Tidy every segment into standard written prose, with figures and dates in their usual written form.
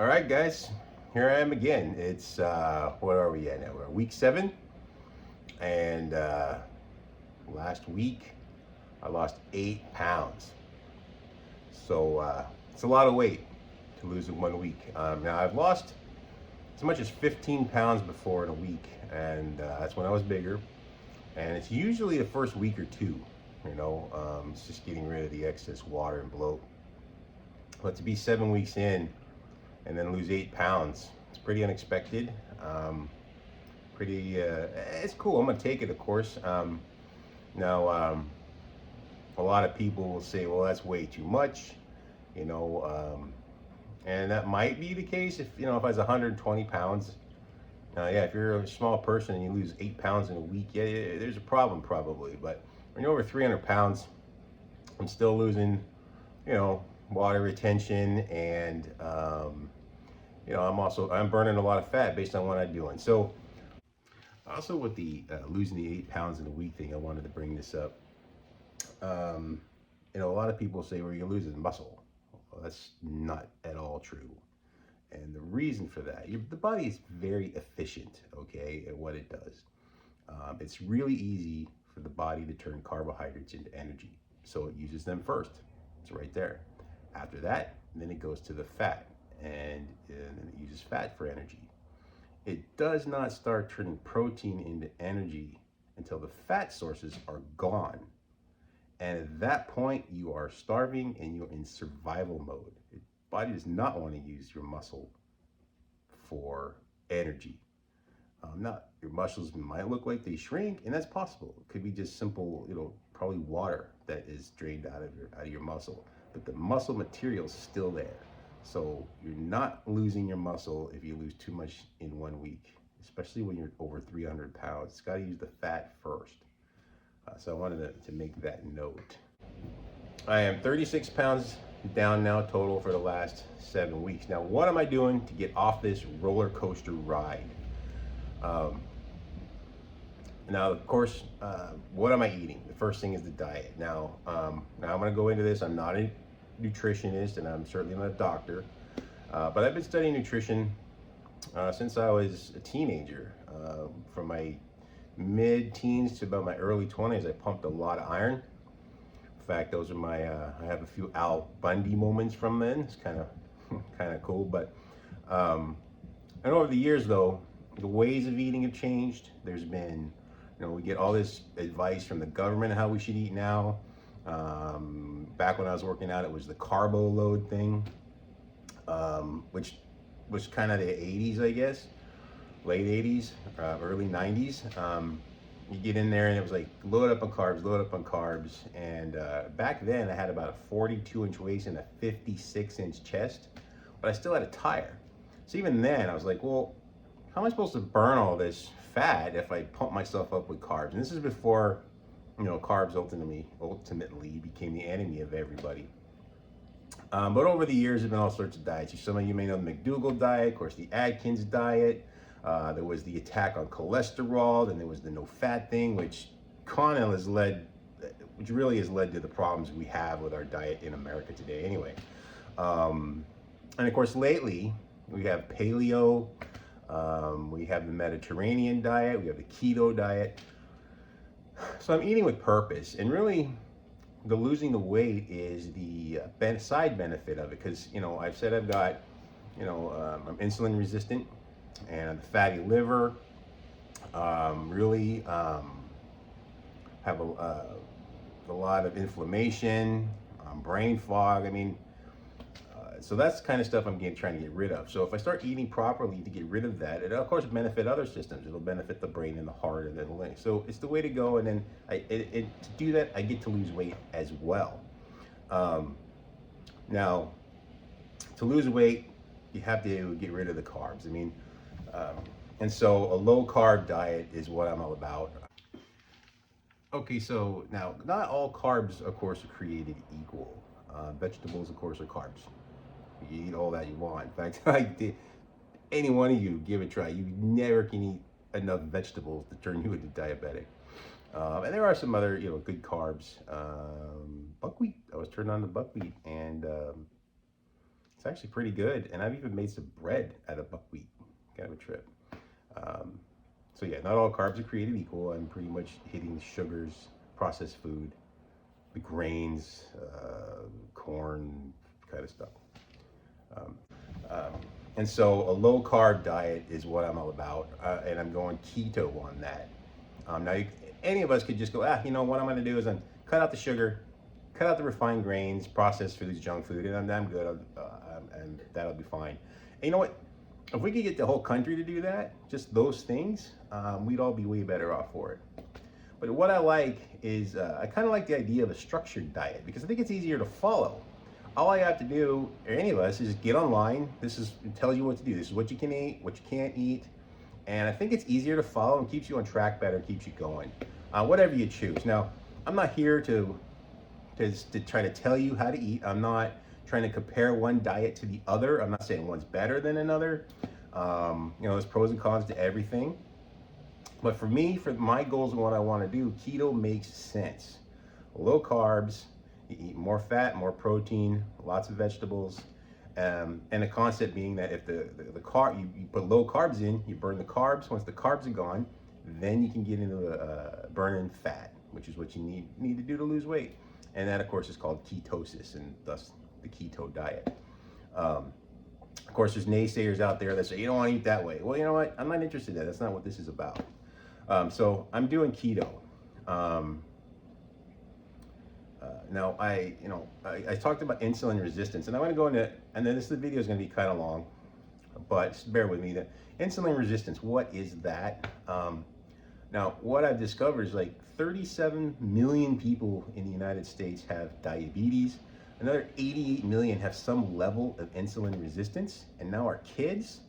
All right, guys, here I am again. It's what are we at now? We're week 7, and last week I lost 8 pounds. So it's a lot of weight to lose in 1 week. Now I've lost as much as 15 pounds before in a week, and that's when I was bigger. And it's usually the first week or two. It's just getting rid of the excess water and bloat. But to be 7 weeks in and then lose 8 pounds, it's pretty unexpected. It's cool. I'm gonna take it, of course. Now, a lot of people will say, "Well, that's way too much," you know, and that might be the case if I was 120 pounds. Yeah, if you're a small person and you lose 8 pounds in a week, yeah, there's a problem probably. But when you're over 300 pounds, I'm still losing, water retention, and I'm burning a lot of fat based on what I'm doing. So also with the losing the 8 pounds in a week thing, I wanted to bring this up. A lot of people say, well, you're losing muscle. Well, that's not at all true. And the reason for that, the body is very efficient, okay, at what it does. It's really easy for the body to turn carbohydrates into energy. So it uses them first. It's right there. After that, then it goes to the fat, and then it uses fat for energy. It does not start turning protein into energy until the fat sources are gone. And at that point, you are starving and you're in survival mode. Your body does not want to use your muscle for energy. Not your muscles might look like they shrink, and that's possible. It could be just simple, probably water that is drained out of your muscle, but the muscle material is still there. So you're not losing your muscle if you lose too much in 1 week, especially when you're over 300 pounds. It's got to use the fat first. So I wanted to make that note. I am 36 pounds down now total for the last 7 weeks. Now, what am I doing to get off this roller coaster ride? Now, of course, what am I eating? The first thing is the diet. Now I'm going to go into this. I'm not a nutritionist, and I'm certainly not a doctor, but I've been studying nutrition since I was a teenager. From my mid-teens to about my early 20s, I pumped a lot of iron. In fact, those are I have a few Al Bundy moments from then. It's kind of cool. But and over the years, though, the ways of eating have changed. There's been, we get all this advice from the government how we should eat now. Back when I was working out, it was the carbo load thing, which was kind of the 80s, I guess, late 80s, early 90s. You get in there and it was like load up on carbs. And back then I had about a 42-inch waist and a 56-inch chest, but I still had a tire. So even then I was like, well, how am I supposed to burn all this fat if I pump myself up with carbs? And this is before, carbs ultimately became the enemy of everybody. But over the years, there have been all sorts of diets. Some of you may know the McDougall diet, of course, the Atkins diet. There was the attack on cholesterol, then there was the no fat thing, which really has led to the problems we have with our diet in America today anyway. And of course, lately, we have paleo, we have the Mediterranean diet, we have the keto diet. So I'm eating with purpose, and really the losing the weight is the side benefit of it, because I've said I've got I'm insulin resistant and a fatty liver, really have a lot of inflammation, brain fog. So that's the kind of stuff I'm trying to get rid of. So if I start eating properly to get rid of that, it'll of course benefit other systems. It'll benefit the brain and the heart and the leg. So it's the way to go. And then to do that, I get to lose weight as well. Now, to lose weight, you have to get rid of the carbs. And so a low carb diet is what I'm all about. Okay, so now not all carbs, of course, are created equal. Vegetables, of course, are carbs. You eat all that you want. In fact, any one of you give it a try. You never can eat enough vegetables to turn you into diabetic. And there are some other, good carbs. Buckwheat. I was turned on to buckwheat, and It's actually pretty good, and I've even made some bread out of buckwheat. Kind of a trip. Um, so yeah, not all carbs are created equal. I'm pretty much hitting the sugars, processed food, the grains, corn, kind of stuff. Um, um, and so a low carb diet is what I'm all about, and I'm going keto on that. Now, any of us could just go, you know what I'm going to do is I'm cut out the sugar, cut out the refined grains, processed foods, junk food, and I'm good, and that'll be fine. And you know what? If we could get the whole country to do that, just those things, we'd all be way better off for it. But what I like is, I kind of like the idea of a structured diet because I think it's easier to follow. All I have to do, or any of us, is get online. It tells you what to do. This is what you can eat, what you can't eat. And I think it's easier to follow and keeps you on track better, keeps you going. Whatever you choose. Now, I'm not here to try to tell you how to eat. I'm not trying to compare one diet to the other. I'm not saying one's better than another. There's pros and cons to everything. But for me, for my goals and what I want to do, keto makes sense. Low carbs, you eat more fat, more protein, lots of vegetables. And the concept being that if the carb, you put low carbs in, you burn the carbs. Once the carbs are gone, then you can get into burning fat, which is what you need to do to lose weight. And that, of course, is called ketosis, and thus the keto diet. Of course, there's naysayers out there that say, you don't want to eat that way. Well, you know what? I'm not interested in that. That's not what this is about. So I'm doing keto. Now, I talked about insulin resistance, and I want to go into, and then the video is going to be kind of long, but just bear with me. The insulin resistance, what is that? Now, what I've discovered is like 37 million people in the United States have diabetes. Another 88 million have some level of insulin resistance. And now our kids,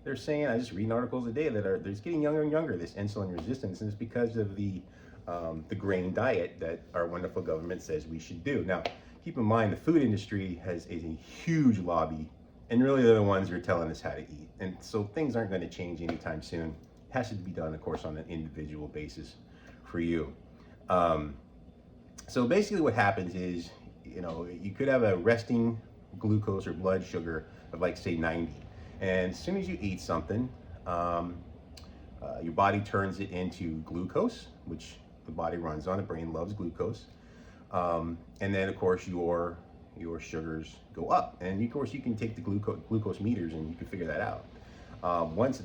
they're saying, I just read articles a day that they're just getting younger and younger, this insulin resistance, and it's because of the grain diet that our wonderful government says we should do. Now, keep in mind, the food industry is a huge lobby, and really they're the ones who are telling us how to eat. And so things aren't going to change anytime soon. It has to be done, of course, on an individual basis for you. So basically what happens is, you could have a resting glucose or blood sugar of like, say, 90. And as soon as you eat something, your body turns it into glucose, which the body runs on. The brain loves glucose. And then, of course, your sugars go up. And, of course, you can take the glucose meters and you can figure that out. Once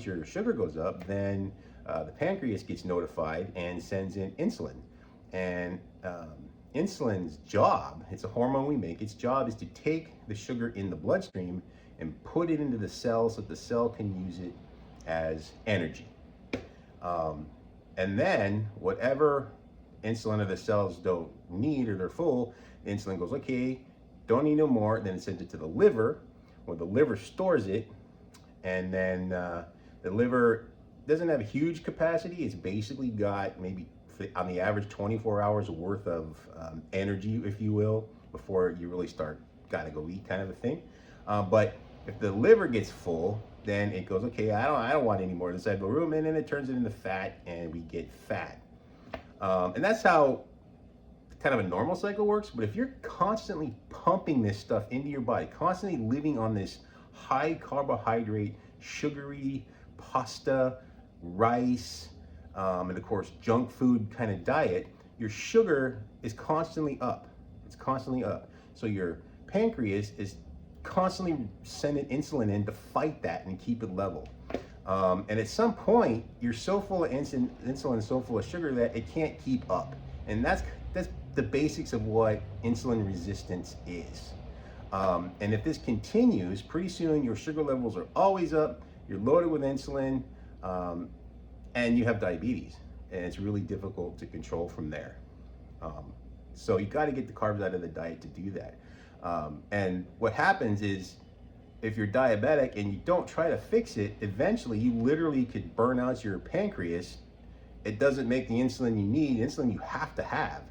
your sugar goes up, then the pancreas gets notified and sends in insulin. And insulin's job, it's a hormone we make, its job is to take the sugar in the bloodstream and put it into the cell so that the cell can use it as energy. And then whatever insulin of the cells don't need or they're full, the insulin goes, okay, don't need no more. Then it sends it to the liver, where the liver stores it. And then the liver doesn't have a huge capacity. It's basically got maybe on the average 24 hours worth of energy, if you will, before you really gotta go eat, kind of a thing. But if the liver gets full, then it goes, okay, I don't want any more inside the room, and then it turns it into fat, and we get fat. And that's how kind of a normal cycle works. But if you're constantly pumping this stuff into your body, constantly living on this high carbohydrate, sugary, pasta, rice, and of course junk food kind of diet, your sugar is constantly up. It's constantly up. So your pancreas is constantly sending insulin in to fight that and keep it level. And at some point, you're so full of insulin, so full of sugar that it can't keep up. And that's the basics of what insulin resistance is. And if this continues, pretty soon your sugar levels are always up, you're loaded with insulin, and you have diabetes. And it's really difficult to control from there. So you got to get the carbs out of the diet to do that. And what happens is, if you're diabetic and you don't try to fix it, eventually you literally could burn out your pancreas. It doesn't make the insulin you need, insulin you have to have.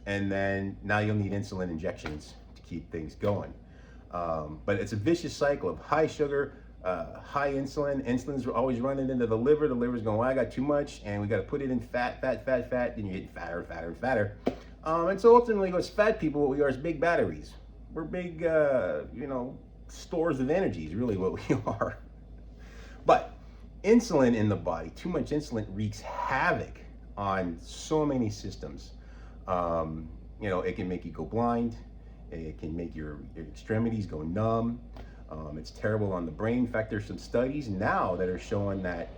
And then now you'll need insulin injections to keep things going. But it's a vicious cycle of high sugar, high insulin. Insulin's always running into the liver. The liver's going, well, I got too much, and we got to put it in fat. Then you get fatter. And so ultimately, as fat people, what we are is big batteries. we're big, stores of energy is really what we are. But insulin in the body, too much insulin wreaks havoc on so many systems. It can make you go blind. It can make your extremities go numb. It's terrible on the brain. In fact, there's some studies now that are showing that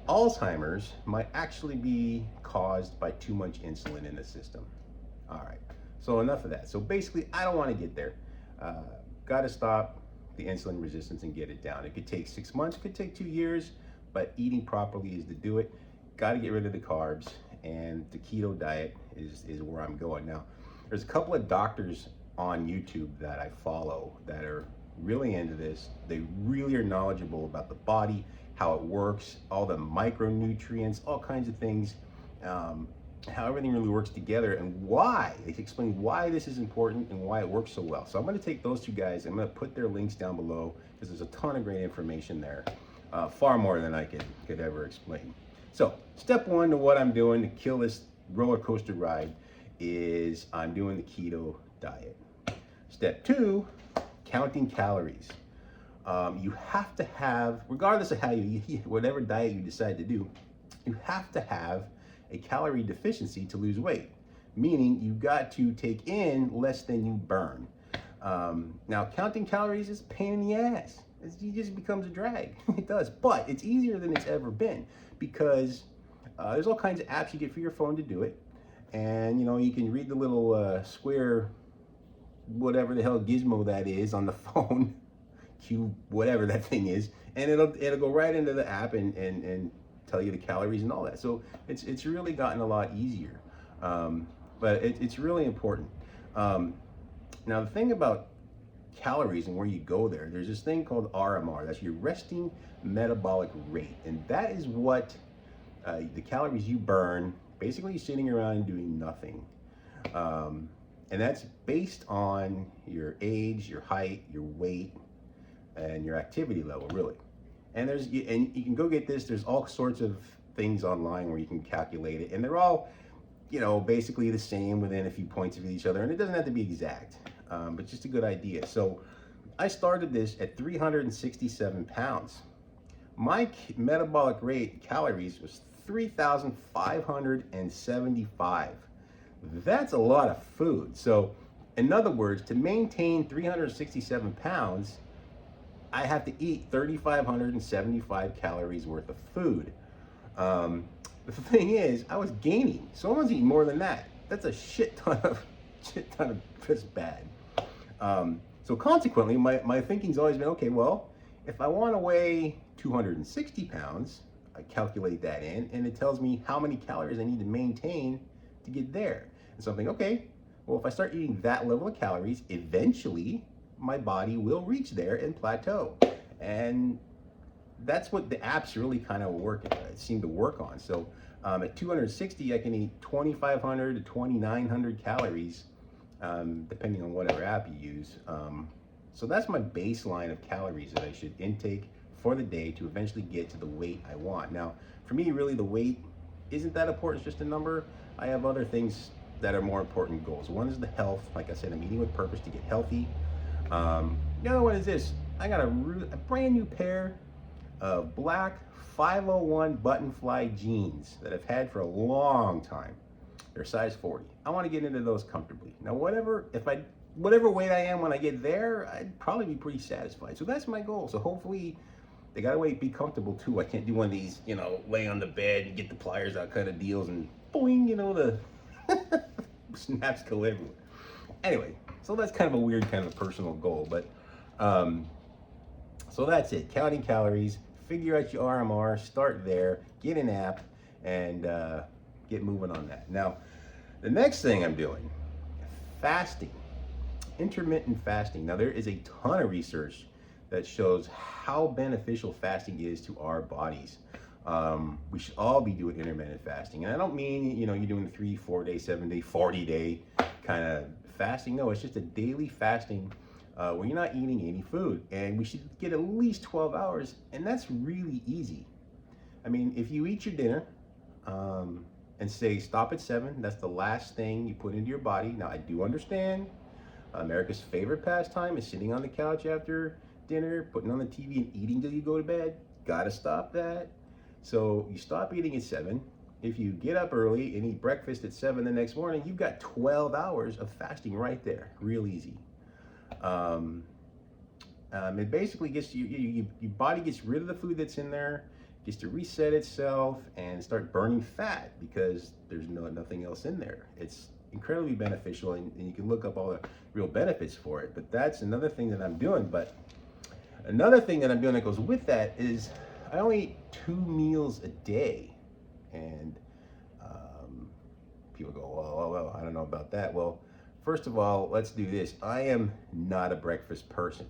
Alzheimer's might actually be caused by too much insulin in the system. All right, so enough of that. So basically, I don't want to get there. Got to stop the insulin resistance and get it down. It could take 6 months, it could take 2 years, but eating properly is to do it. Got to get rid of the carbs, and the keto diet is where I'm going. Now, there's a couple of doctors on YouTube that I follow that are really into this. They really are knowledgeable about the body, how it works, all the micronutrients, all kinds of things, how everything really works together, and why. They explain why this is important and why it works so well. So I'm going to take those two guys, I'm going to put their links down below because there's a ton of great information there, far more than I could ever explain. So step one to what I'm doing to kill this roller coaster ride is I'm doing the keto diet. Step two, counting calories. You have to have, regardless of how you eat, whatever diet you decide to do, you have to have a calorie deficiency to lose weight, meaning you got to take in less than you burn. Now, counting calories is a pain in the ass. It just becomes a drag. It does, but it's easier than it's ever been because there's all kinds of apps you get for your phone to do it, and you can read the little square, whatever the hell gizmo that is on the phone, cube, whatever that thing is, and it'll go right into the app and tell you the calories and all that. So it's really gotten a lot easier, but it's really important. Now the thing about calories and where you go there's this thing called RMR. That's your resting metabolic rate, and that is what the calories you burn basically sitting around and doing nothing. And that's based on your age, your height, your weight, and your activity level, really. And you can go get this. There's all sorts of things online where you can calculate it, and they're all, basically the same within a few points of each other. And it doesn't have to be exact, but just a good idea. So I started this at 367 pounds. My metabolic rate calories was 3,575. That's a lot of food. So in other words, to maintain 367 pounds, I have to eat 3,575 calories worth of food. The thing is, I was gaining, so I was eating more than that. That's a shit ton of just bad. So consequently, my thinking's always been, okay, well, if I want to weigh 260 pounds, I calculate that in, and it tells me how many calories I need to maintain to get there. And so I'm thinking, okay, well, if I start eating that level of calories, eventually my body will reach there and plateau. And that's what the apps really kind of seem to work on. So at 260, I can eat 2,500 to 2,900 calories, depending on whatever app you use. So that's my baseline of calories that I should intake for the day to eventually get to the weight I want. Now, for me, really, the weight isn't that important. It's just a number. I have other things that are more important goals. One is the health. Like I said, I'm eating with purpose to get healthy. The other one is this. I got a brand new pair of black 501 button fly jeans that I've had for a long time. They're size 40. I want to get into those comfortably. Now, whatever weight I am when I get there, I'd probably be pretty satisfied. So that's my goal. So hopefully they gotta be comfortable too. I can't do one of these, lay on the bed and get the pliers out kind of deals and boing, the snaps go everywhere. Anyway, so that's kind of a weird kind of personal goal, but so that's it. Counting calories, figure out your RMR, start there, get an app, and get moving on that. Now, the next thing I'm doing, fasting, intermittent fasting. Now, there is a ton of research that shows how beneficial fasting is to our bodies. We should all be doing intermittent fasting. And I don't mean, you're doing the 3, 4 day, 7 day, 40 day kind of fasting. No, it's just a daily fasting where you're not eating any food. And we should get at least 12 hours. And that's really easy. I mean, if you eat your dinner and say stop at 7, that's the last thing you put into your body. Now, I do understand America's favorite pastime is sitting on the couch after dinner, putting on the TV and eating till you go to bed. Gotta stop that. So you stop eating at 7. If you get up early and eat breakfast at 7 the next morning, you've got 12 hours of fasting right there. Real easy. It basically gets your body gets rid of the food that's in there, gets to reset itself and start burning fat because there's nothing else in there. It's incredibly beneficial, and you can look up all the real benefits for it. But that's another thing that I'm doing. But another thing that I'm doing that goes with that is I only eat 2 meals a day. And people go, well, I don't know about that. Well, first of all, let's do this. I am not a breakfast person.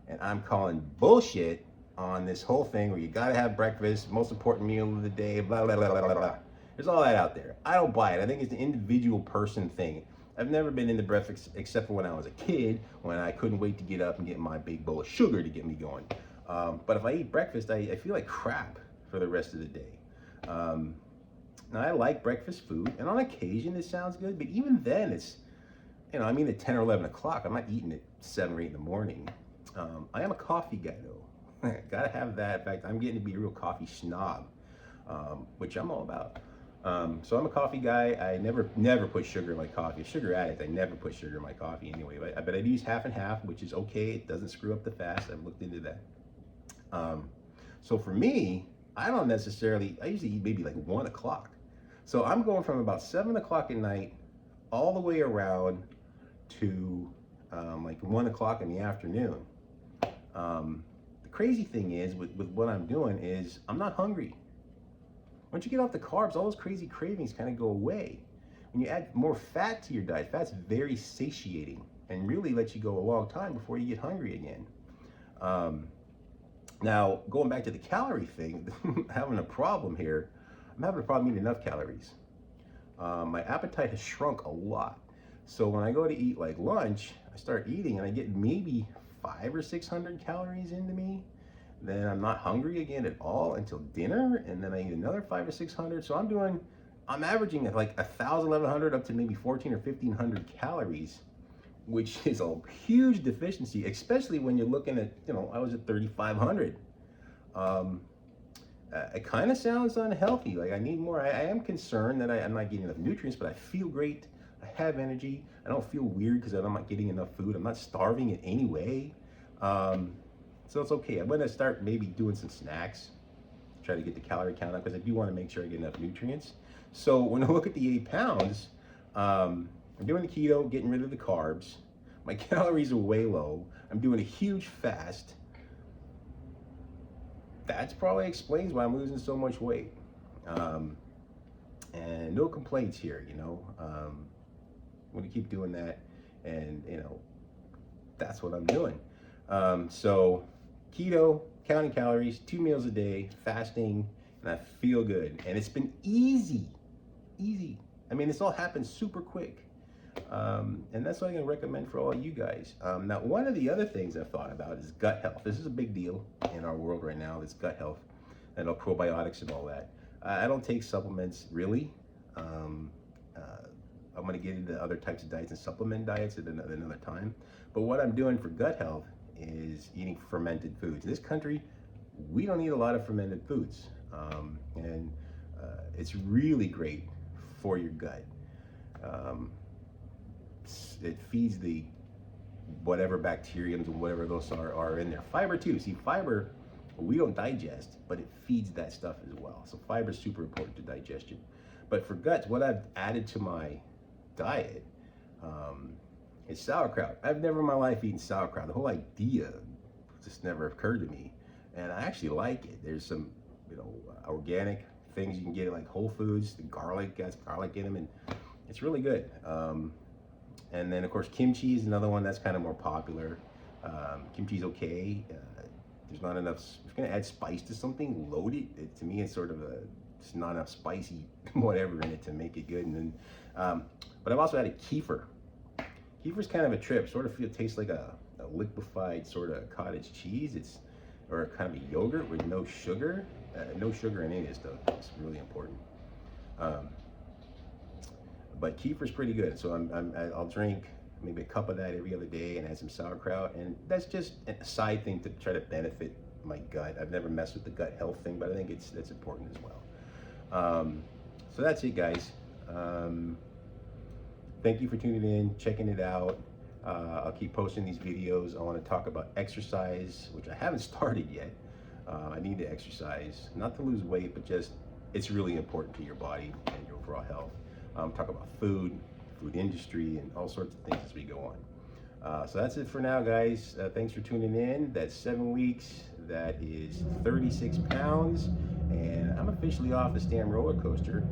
And I'm calling bullshit on this whole thing where you gotta have breakfast, most important meal of the day, blah, blah, blah, blah, blah, blah. There's all that out there. I don't buy it. I think it's an individual person thing. I've never been into breakfast except for when I was a kid, when I couldn't wait to get up and get my big bowl of sugar to get me going. But if I eat breakfast, I feel like crap for the rest of the day. Now I like breakfast food, and on occasion it sounds good, but even then it's, I mean at 10 or 11 o'clock, I'm not eating at 7 or 8 in the morning. I am a coffee guy though. Gotta have that. In fact, I'm getting to be a real coffee snob, which I'm all about. So I'm a coffee guy. I never put sugar in my coffee. A sugar addict, I never put sugar in my coffee anyway. But I use half and half, which is okay. It doesn't screw up the fast. I've looked into that. So for me, I usually eat maybe like 1 o'clock. So I'm going from about 7 o'clock at night all the way around to like 1 o'clock in the afternoon. The crazy thing is with what I'm doing is I'm not hungry. Once you get off the carbs, all those crazy cravings kind of go away. When you add more fat to your diet, fat's very satiating and really lets you go a long time before you get hungry again. Now, going back to the calorie thing, having a problem here. I'm having a problem eating enough calories. My appetite has shrunk a lot. So when I go to eat like lunch, I start eating and I get maybe 500 or 600 calories into me. Then I'm not hungry again at all until dinner, and then I eat another 500 or 600. So I'm averaging like 1,000, 1,100 up to maybe 1,400 or 1,500 calories, which is a huge deficiency, especially when you're looking at, I was at 3,500. It kind of sounds unhealthy. Like I need more. I am concerned that I'm not getting enough nutrients, but I feel great. I have energy. I don't feel weird because I'm not getting enough food. I'm not starving in any way. So it's okay. I'm going to start maybe doing some snacks, try to get the calorie count up because I do want to make sure I get enough nutrients. So when I look at the 8 pounds, I'm doing the keto, getting rid of the carbs. My calories are way low. I'm doing a huge fast. That probably explains why I'm losing so much weight. And no complaints here, I'm going to keep doing that, and that's what I'm doing. So keto, counting calories, 2 meals a day, fasting, and I feel good. And it's been easy. I mean, this all happened super quick. And that's what I'm going to recommend for all you guys. Now, one of the other things I've thought about is gut health. This is a big deal in our world right now. It's gut health and probiotics and all that. I don't take supplements really. I'm going to get into other types of diets and supplement diets at another time. But what I'm doing for gut health is eating fermented foods. In this country, we don't eat a lot of fermented foods. And it's really great for your gut. It feeds the whatever bacteriums and whatever those are in there. Fiber too. See, fiber we don't digest, but it feeds that stuff as well. So fiber is super important to digestion. But for guts, what I've added to my diet is sauerkraut. I've never in my life eaten sauerkraut. The whole idea just never occurred to me, and I actually like it. There's some, organic things you can get at like Whole Foods. The garlic has garlic in them, and it's really good. And then of course kimchi is another one that's kind of more popular. Kimchi's okay. There's not enough. If you're gonna add spice to something, load it. To me, it's sort of it's not enough spicy whatever in it to make it good. And then, but I've also added kefir. Kefir's kind of a trip. Sort of tastes like a liquefied sort of cottage cheese. Or kind of a yogurt with no sugar. No sugar in any of this stuff. It's really important. But kefir's pretty good. So I'll drink maybe a cup of that every other day, and add some sauerkraut. And that's just a side thing to try to benefit my gut. I've never messed with the gut health thing, but I think that's important as well. So that's it, guys. Thank you for tuning in, checking it out. I'll keep posting these videos. I want to talk about exercise, which I haven't started yet. I need to exercise, not to lose weight, but just it's really important to your body and your overall health. Talk about food industry, and all sorts of things as we go on. So that's it for now, guys. Thanks for tuning in. That's 7 weeks. That is 36 pounds, and I'm officially off this damn roller coaster.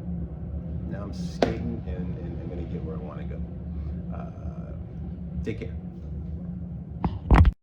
Now I'm skating, and I'm gonna get where I want to go. Take care.